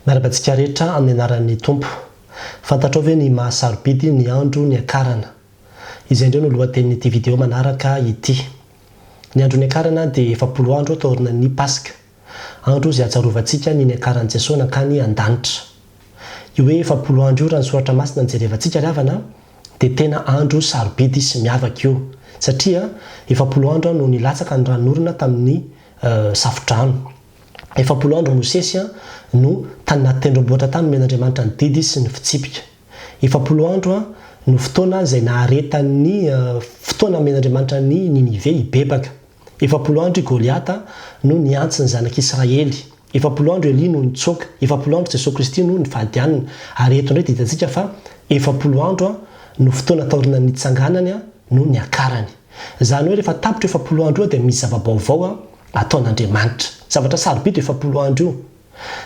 Miarabantsika rehetra amin'ny anaran'ny tompo. Fantatrao ve ny mahasarobidy ny andro ny akarana? Izay indray no lohatenin'ity vidéo manaraka ity. Ny andro ny akarana dia 70 andro taorina ny Pasika. Andro izay ahatsiarovantsika ny akaran'i Jesosy nakany an-danitra. Io hoe 70 andro io raha ny soratra masina ny jerevantsika ravana dia tena andro sarobidy sy miavaka io. Satria 70 andro no nilatsaka ny ranorona tamin'ny safodrano. 70 andro Mosesy no tany naty tendrombohitra tany men'Andriamanitra ny didy sy ny fitsipika. 70 andro no fotoana izay naharetan'ny fotoana men'Andriamanitra ny Ninive hibebaka. 70 andro Goliata no niantsy ny zanak'Israely. 70 andro Eli no nitsoka. 70 andro Jesosy Kristy no nivadianina. Ary eto indray ditantsika fa 70 andro no fotoana taorina nitsanganany no ny akarany. Izany hoe rehefa tapitra 70 andro dia misy zava-baovao ataon'Andriamanitra. Zavatra sarobidy 70 andro io.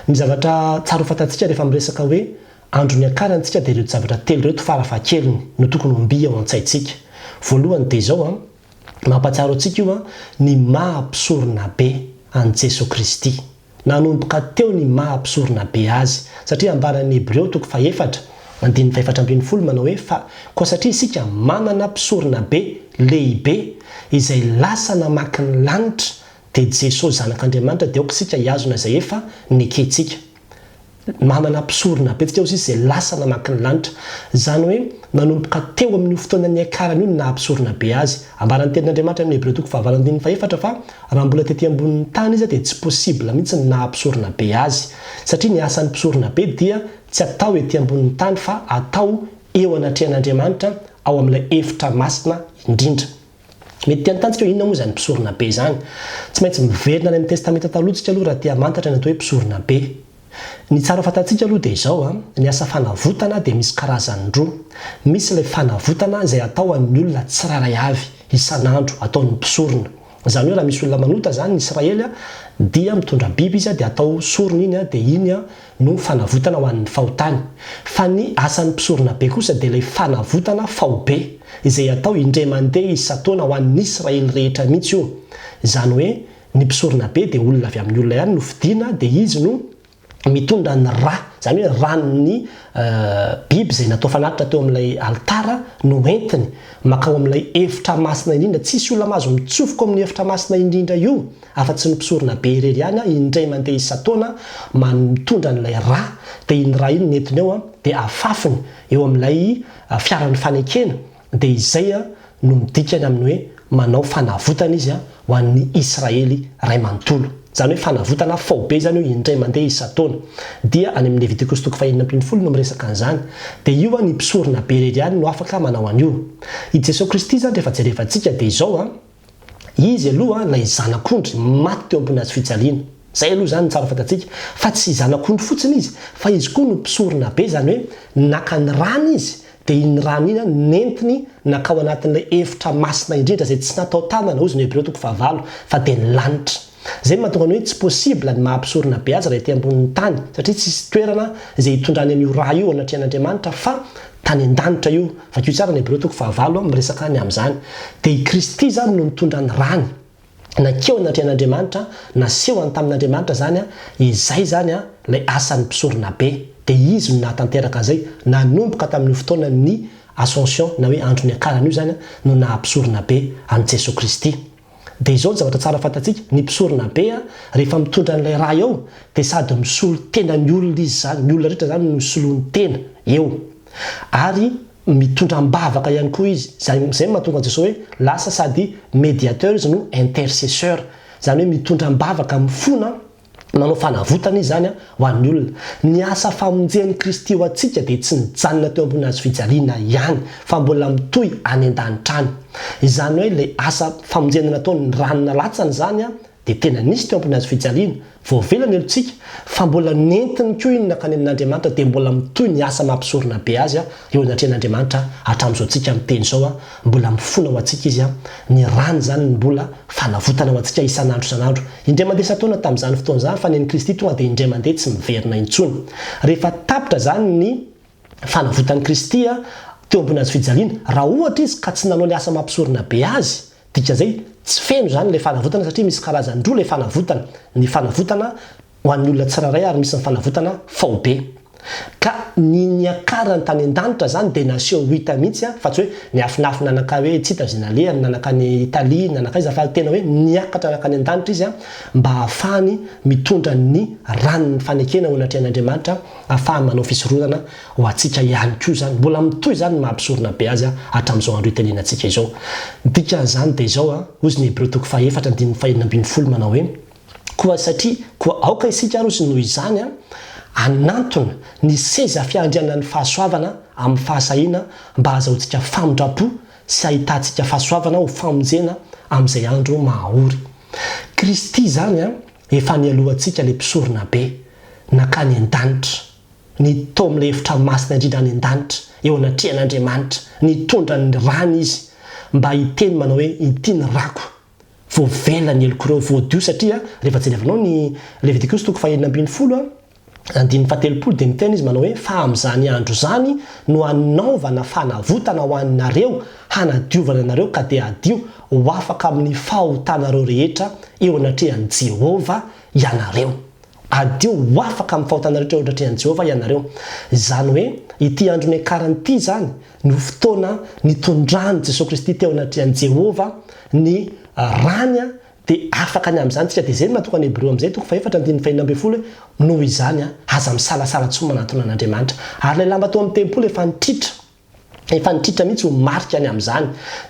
Ny zavatra tsara fantatsika rehefa miresaka hoe andro ny akarantsika dia ireo zavatra telo reto farafahakeliny no tokony homby ao an-tsaintsika. Voalohany dia izao mampatsiaro antsika io ny mahampisorona be an' Jesosy Kristy. Nanomboka teo ny mahampisorona be azy satria ambaran'ny Hebreo 4:4 manao hoe koa satria isika manana mpisorona be lehibe izay lasa namaky ny lanitra dia Jesosy zanak'Andriamanitra dia aoka isika hiazona izay efa nekentsika. Manana mpisorona be tsika izay lasa namaky ny lanitra. Izany hoe nanomboka teo amin'ny fotoana ny akarany io ny nahampisorona be azy. Ambaran'ny tenin'Andriamanitra amin'ny Hebreo 4:4 fa raha mbola tetỳ ambonin'ny tany izy dia tsy possible mihitsy ny nahampisorona be azy. Satria ny asan'ny mpisorona be dia tsy atao etỳ ambonin'ny tany fa atao eo anatrehan'Andriamanitra ao amin'ilay efitra masina indrindra. Mety tiany tantsika hoe inona moa izany mpisorona be izany? Tsy maintsy miverina any amin'ny testamenta talohantsika aloha raha tia mantatra ny atao hoe mpisorona be. Ny tsara fantatsika aloha dia izao ny asa fanavotana dia misy karazany roa. Misy ilay fanavotana izay atao amin'ny olona tsiraray avy isan'andro ataon'ny mpisorona. Izany hoe raha misy olona manota zany ny Israely dia mitondra biby izy dia atao sorona iny dia iny no fanavotana ho an'ny fahotany. Fa ny asan'ny mpisorona be kosa dia ilay fanavotana faobe izay atao indray mandeha isan-taona ho an'ny Israely rehetra mihitsy io. Izany hoe ny mpisorona be dia olona avy amin'ny olona ihany no fidiana dia izy no mitondra ny rà, izany hoe ranon'ny biby izay natao fanatitra teo amin'ilay altara no entiny makao amin'ilay efitra masina indrindra. Tsisy olona mahazo mitsofoka amin'ny efitra masina indrindra io afa-tsy ny mpisorona be irery ihany indray mandeha isan-taona mitondra n'ilay rà dia iny rà iny nentiny eo dia afafiny eo amin'ilay fiaran'ny fanekena dia izay no midikany amin'ny hoe manao fanavotana izy ho an'ny Israely ray manontolo. Izany hoe fanavotana faobe izany io indray mandeha isan-taona. Dia any amin'ny Levitikos 4:20 no miresaka an'izany. Dia io ny mpisorona be irery ihany no afaka manao an'io. I Jesosy Kristy zany rehefa jerevantsika dia izao izy aloha ilay zanak'ondry maty teo ambony hazo fijaliana. Zay aloha zany tsara fantatsika fa tsy zanak'ondry fotsiny izy fa izy koa no mpisorona be, izany hoe naka ny rano izy dia iny rano iny nentiny nakao anatin'ilay efitra masina indrindra izay tsy natao tanana ozy ny Hebreo 4:4 fa dia ny lanitra. Zay mahatonga ny hoe tsy possible ny mahampisorona be azy raha etỳ ambonin'ny tany satria tsisy toerana izay hitondrany an'io raha io anatrehan'Andriamanitra fa tany an-danitra io. Vakio tsara ny Hebreo 4:4 miresaka any amin'izany. Dia i Kristy zany no mitondra ny rany nakeo anatrehan'Andriamanitra naseho any tamin'Andriamanitra zany izay zany ilay asan'ny mpisorona be. Dia izy no nahatanteraka an'izay nanomboka tamin'ny fotoana ny Ascension na hoe andro ny akarana io zany no nahampisorona be an'i Jesosy Kristy. Dia izao ny zavatra tsara fantatsika ny mpisorona be rehefa mitondra n'ilay raha eo dia sady misolo tena ny olona izy zany, ny olona rehetra zany no solony tena eo ary mitondra mbavaka ihany koa izy. Zay mahatonga Jesosy hoe lasa sady médiateur izy no intercesseur, izany hoe mitondra mbavaka mifona manao fanavotana izy zany ho an'ny olona. Ny asa famonjehan'i Kristy ho antsika dia tsy nijanona teo ambony hazo fijaliana ihany fa mbola mitohy any an-danitra any. Izany hoe ilay asa famonjehana nataony ranona latsany zany dia tena nisy teo ambony hazo fijaliana voavelany elotsika fa mbola nentiny koa iny nakany amin'Andriamanitra dia mbola mitohy ny asa mampisorona be azy eo anatrehan'Andriamanitra hatramin'izao antsika miteny izao mbola mifona ho antsika izy ny rano zany mbola fanavotana ho antsika isan'andro isan'andro. Indray mandeha isan-taona tamin'izany fotoana izany fa ny Kristy tonga dia indray mandeha tsy miverina intsony. Rehefa tapitra zany ny fanavotan'i Kristy teo ambony hazo fijaliana raha ohatra izy ka tsy nanao ny asa mampisorona be azy dika zay tsy feno zany ilay fanavotana satria misy karazany roa ilay fanavotana. Ny fanavotana ho an'ny olona tsiraray ary misy nyfanavotana faobe ka niakara ny tany an-danitra zany dia naseho hita mihitsy fa tsy hoe niafinafy nanaka hoe tsy hita zinale nanaka ny Italia nanaka izy fa tena hoe niakatra nanaka ny an-danitra izy mba hahafahany mitondra ny ranony fanekena ho anatrehan'Andriamanitra ahafahany manao fisoronana ho atsika ihany koa zany mbola mitoy zany mampisorona be azy hatramin'izao andro itenenantsika izao dikan'izany dia izao ozy ny Hebreo 4:4 manao hoe koa satria koa aoka isika ary sy noho izany anantona ny seza fiandriana ny fahasoavana amin'ny fahasahiana mba hazahoantsika famondrapo sy ahitantsika fahasoavana ho famonjena amin'izay andro mahaory. Kristy zany efa nialohantsika le mpisorona be nakany an-danitra nitao amin'ilay efitra masina indrindra any an-danitra eo anatrehan'Andriamanitra nitondra ny rany izy mba hiteny manao hoe ity ny rako voavela ny eloko ireo voadio satria rehefa jerevanao ny Levitikos 4:12 andiny 17 dia miteny izy manao hoe fa amin'izany andro zany no anaovana fanavotana ho annareo hanadiovana anareo ka dia adio ho afaka amin'ny fahotanareo rehetra eo anatrehan'i Jehova ianareo adio ho afaka amin'ny fahotanareo eo anatrehan'i Jehova ianareo zany hoe ity andro ny akaran'ity zany no fotoana nitondrany Jesosy Kristy teo anatrehan'i Jehova ny rany dia afaka ny amin'izany tsika dia zay matoka ny Hebreo amin'izay 4:4 noho izany aza misalasala tsy manatona an'Andriamanitra ary ilay lamba tao amin'ny tempolo efa nitritra mihitsy ho marika ny amin'izany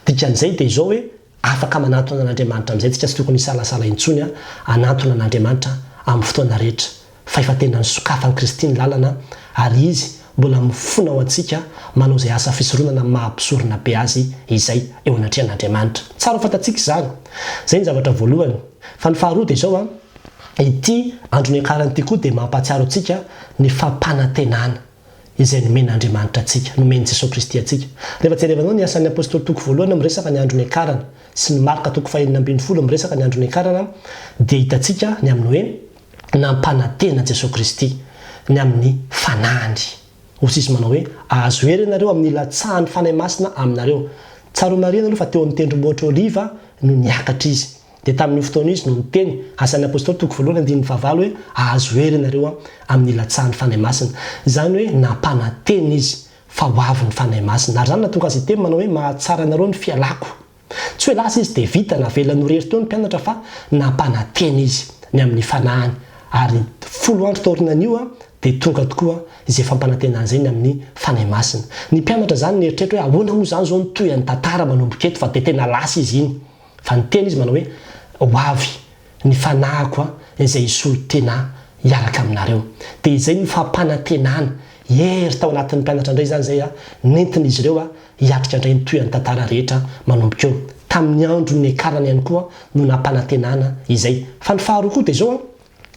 dikan'izay dia izao hoe afaka manatona an'Andriamanitra amin'izay tsika tsy tokony hisalasala intsony anatona an'Andriamanitra amin'ny fotoana rehetra fa efa tena nisokafany Kristy ny lalana ary izy mbola mifona ho antsika manao izay asa fisoronana mampisorona be azy izay eo anatrehan'Andriamanitra tsara ho fantatsika izany zay ny zavatra voalohany fa ny faharoa dia izao ity andro ny akaran'ity koa dia mampatsiaro antsika ny fampanantenana izay nomen'Andriamanitra atsika nomeny Jesosy Kristy atsika rehefa jerevanao ny asan'ny apôstôly toko voalohany miresaka ny andro ny akarana sy ny Marka 4:12 miresaka ny andro ny akarana dia hitantsika ny amin'ny hoe nampanantena Jesosy Kristy ny amin'ny fanahany osy izy manao hoe azo hery ianareo amin'ny latsahan'ny fanahy masina aminareo tsaro marina aloha fa teo amin'ny tendrombohitra oliva no niakatra izy dia tamin'ny fotoana izy no niteny asan'ny apôstôly toko voalohany 9:9 hoe azo hery ianareo amin'ny latsahan'ny fanahy masina zany hoe nampanantena izy fa ho avy ny fanahy masina ary zany natonga azy iteny manao hoe mahatsara anareo ny fialako tsy hoe lasa izy dia vita navela norery teo ny mpianatra fa nampanantena izy ny amin'ny fanahany ary 10 andro taorinan'io dia tonga tokoa izay fampanantenana izay ny amin'ny fanahy masina ny mpianatra zany nieritreritra hoe ahoana moa zany zao nitoy any tantara manomboka eto fa dia tena lasa izy iny fa niteny izy manao hoe ho avy ny fanahiko izay isolo tena hiaraka aminareo dia izay ny fampanantenana hery tao anatin'ny mpianatra indray zany zay nentina izy ireo hiatrika indray nitoy any tantara rehetra manomboka eo tamin'ny andro ny akarana ihany koa no nampanantenana izay fa ny faharoa koa dia izao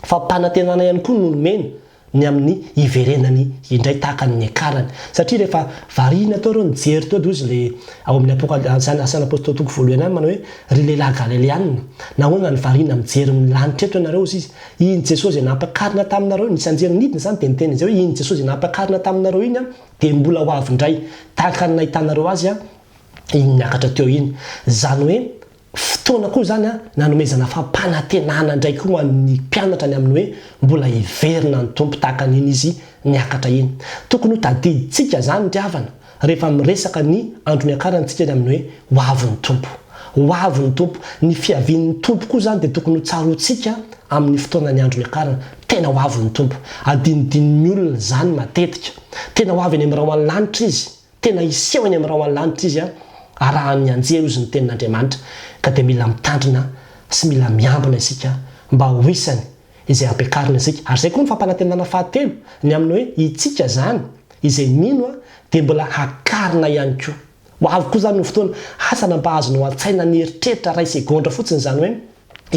fampanantenana ihany koa no nomena ny amin'ny iverenany indray tahaka ny akarany satria rehefa varina tao ireo nijery teo izy le ao amin'ny asan'ny apôstôly toko voalohany any manao hoe ry lehilahy galileanina nahoana ny varina mijery milanitra eto ianareo izy iny Jesosy izay nampakarina taminareo iny sanjery nidina zany dia niteny izay hoe iny Jesosy izay nampakarina taminareo iny dia mbola ho avy indray tahaka ny nahitanareo azy iny niakatra teo iny zany hoe fotoana koa zany nanomezana fampanantenana indray koa amin'ny mpianatra ny amin'ny hoe mbola hiverina ny tompo tahaka n'iny izy niakatra iny tokony ho tadiditsika zany ndiavana rehefa miresaka ny andro ny akarantsika ny amin'ny hoe ho avy ny tompo ho avy ny tompo ny fiavian'ny tompo koa zany dia tokony ho tsarotsika amin'ny fotoana ny andro ny akarana tena ho avy ny tompo adinidin'ny olona zany matetika tena ho avy any amin'ny raha ho any lanitra izy tena hiseho any amin'ny raha ho any lanitra izy arahan'ny anjely izy ny tenin'Andriamanitra ka dia mila mitandrina sy mila miambina isika mba ho isany izay ampiakarina isika ary zay koa ny fampanantenana fahatelo ny amin'ny hoe itsika zany izay mino dia mbola hakarina ihany koa ho avy koa zany ny fotoana asana mba azonao an-tsaina ny eritreritra ray segondra fotsiny zany hoe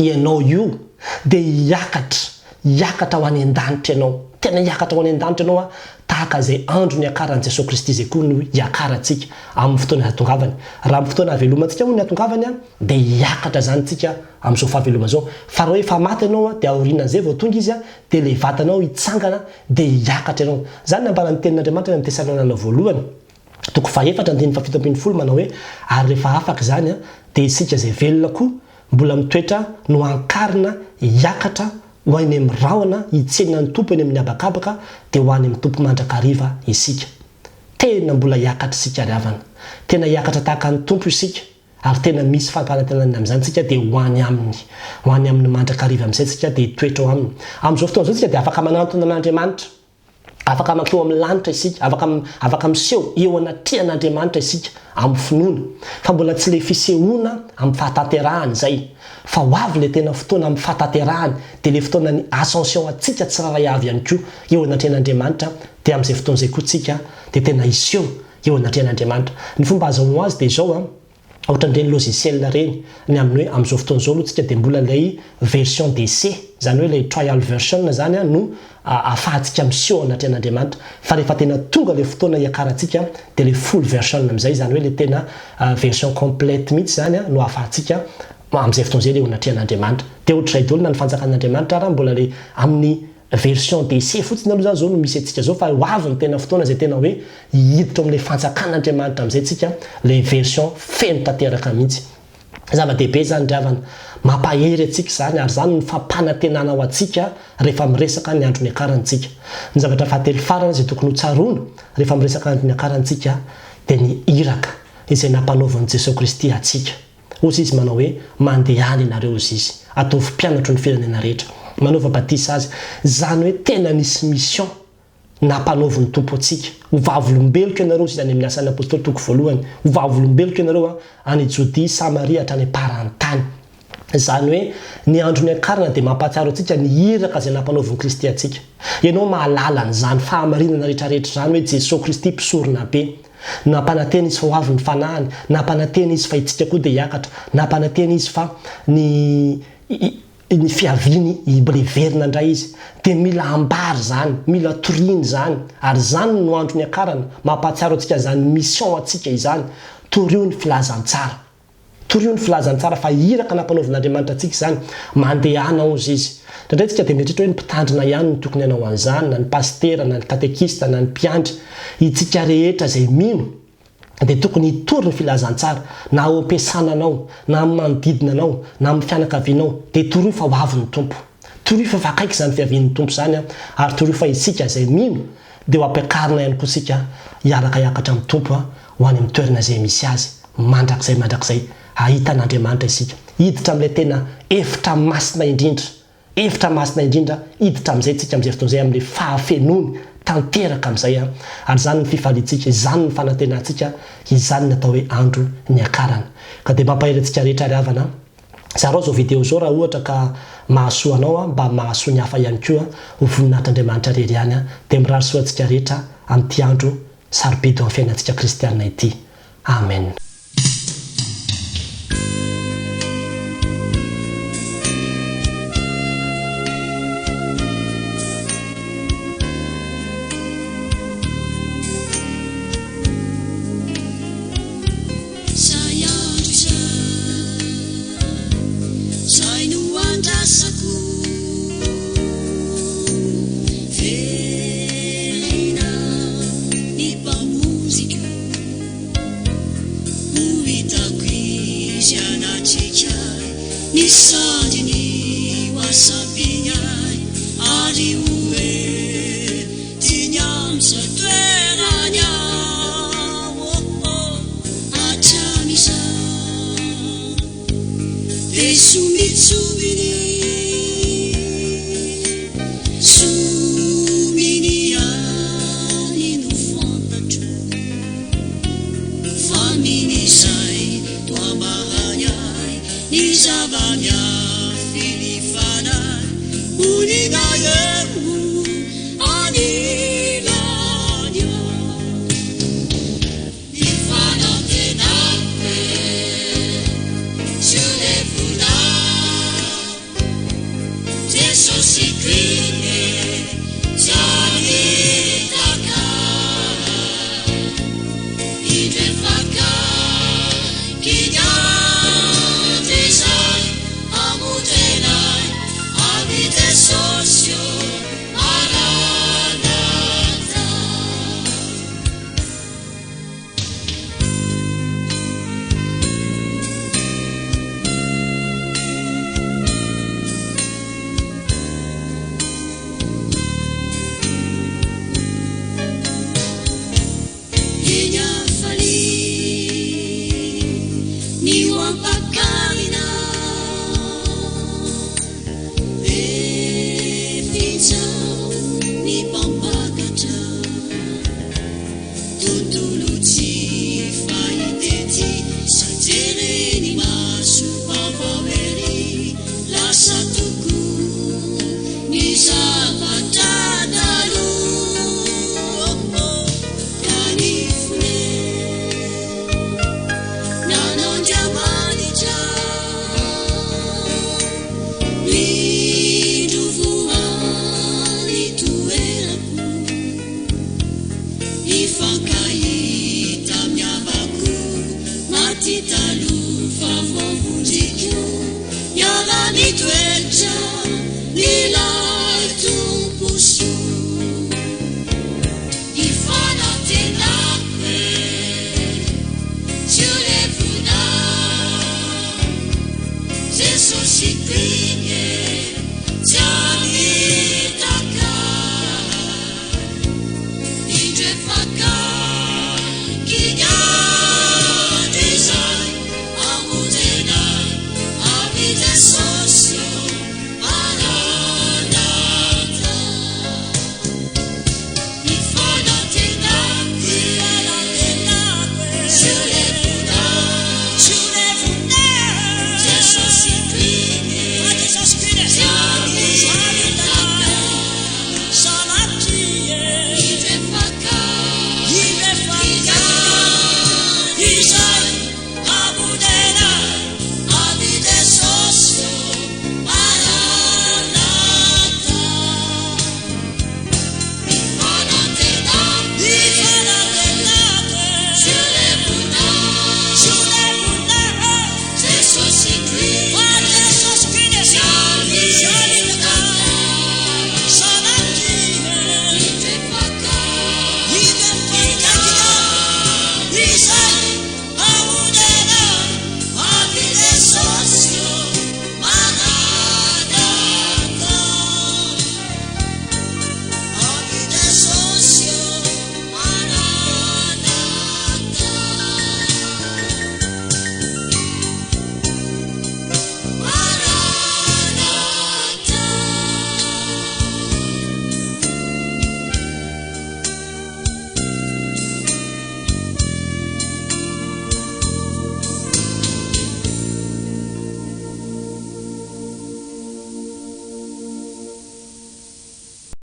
ianao io dia hiakatra ho any an-danitra ianao tena hiakatra ho any an-danitra ianao tahaka izay andro ny akaran'i Jesosy Kristy izay koa no hiakarantsika amin'ny fotoana hatongavany raha amin'ny fotoana havelomantsika moa ny hatongavany dia hiakatra zany tsika amin'izao fahaveloma zao fa raha hoe fa maty ianao dia aorianan'izay vao tonga izy dia ilay vatanao hitsangana dia hiakatra ianao zany nambara ny tenin'Andriamanitra amin'ny Tesalonina voalohany 4:7-7 manao hoe ary rehefa afaka zany dia isika izay velona koa mbola mitoetra no ankarina hiakatra ho any amin'ny raona hitsenina ny tompo eny amin'ny abakabaka dia ho any amin'ny tompo mandrakariva isika. Tena mbola hiakatra isika riavana, tena hiakatra tahaka ny tompo isika, ary tena misy fampanantenana amin'izany tsika dia ho any amin'ny mandrakariva amin'izay tsika dia hitoetra ao aminy. Amin'izao fotoana izao tsika dia afaka manantona an'Andriamanitra, afaka mankeo amin'ny lanitra isika, afaka miseho eo anatrehan'Andriamanitra isika amin'ny finoana, fa mbola tsy le fisehoana amin'ny fahatanterahany izay, fa ho avy le tena fotoana amin'ny fahatanterahany dia le fotoana ny ascension atsika tsiraray avy ihany koa eo anatrehan'Andriamanitra. Dia amin'izay fotoana izay koa tsika dia tena iseho eo anatrehan'Andriamanitra. Ny fomba azahoana azy dia izao ohatran'ireny logiciel reny, ny amin'ny hoe amin'izao fotoana izao aloha tsika dia mbola ilay version DC, zany hoe ilay trial version zany no ahafahantsika miseho anatrehan'Andriamanitra, fa rehefa tena tonga le fotoana hiakarantsika dia le full version amin'izay, zany hoe le tena version complète mihitsy zany no ahafahantsika amin'izay fotoana izay le eo anatrehan'Andriamanitra. Dia ohatr'izay daholo na ny fanjakan'Andriamanitra raha mbola le amin'ny version DC fotsiny aloha zany zao no misy antsika zao, fa ho avy ny tena fotoana izay tena hoe hiditra amin'ilay fanjakan'Andriamanitra amin'izay tsika le version feno tanteraka mihitsy. Zava-dehibe zany riavana, mampahery atsika zany, ary zany ny fampanantenana ao atsika rehefa miresaka ny andro ny akarantsika. Ny zavatra fahatelo farany izay tokony ho tsaroana rehefa miresaka andro ny akarantsika dia ny iraka izay nampanaovan'i Jesosy Kristy atsika. Ozy izy manao hoe mandeha any ianareo ozy izy, ataovy mpianatro ny firenena rehetra, manaova batisa azy, zany hoe tena nisy mission nampanaovan'ny tompo atsika. Ho vavolombeloko ianareo zany amin'ny asan'ny apôstôly toko voalohany, ho vavolombeloko ianareo any Jodia, Samaria hatrany am-parantany. Zany hoe ny andro ny akarana dia mampahatsiaro atsika ny iraka izay nampanaovan'i Kristy atsika. Ianao mahalala n'izany fahamarinana rehetrarehetra zany hoe Jesosy Kristy mpisorona be, nampanantena izy fa ho avy ny fanahany, nampanantena izy fa itsika koa dia hiakatra, nampanantena izy fa ny fiaviany ibreverina indray izy, dia mila ambary zany, mila toriany zany, ary zany no andro ny akarana mampahatsiaro atsika zany mission atsika izany. Torio ny filazantsara, torio ny filazantsara fa iraka nampanaovan'Andriamanitra atsika zany, mandehana ozy izy. Indray tsika dia mieritritra hoe ny mpitandrina ihany no tokony hanao an'izany, na ny pastera, na ny katekista, na ny mpiandry, itsika rehetra izay mino dia tokony hitory ny filazantsara, na ao am-piasana anao, na amin'ny manodidina anao, na amin'ny fianakavianao, dia toroy fa ho avy ny tompo, toroy fa vakaiky zany fiavian'ny tompo zany, ary toroy fa isika izay mino dia ho ampiakarina ihany koa isika hiaraka hiakatra amin'ny tompo ho any amin'ny toerana izay misy azy, mandrakizay ahita an'Andriamanitra isika, hiditra amin'ilay tena efitra masina indrindra, efitra masina indrindra, hiditra amin'izay tsika amin'izay fotoana izay amin'ilay fahafenony tanteraka amin'izay, ary zany ny fifaliantsika, izany ny fanantenantsika, izany natao hoe andro ny akarana. Ka dia mampahery antsika rehetra riavana, zarao zao video zao raha ohatra ka mahasoa anao mba mahasoa ny hafa ihany koa ho voninahitr'Andriamanitra rery ihany, dia mirary soa antsika rehetra amin'ity andro sarobidy amin'ny fiainantsika kristianina ity. Amen. Miss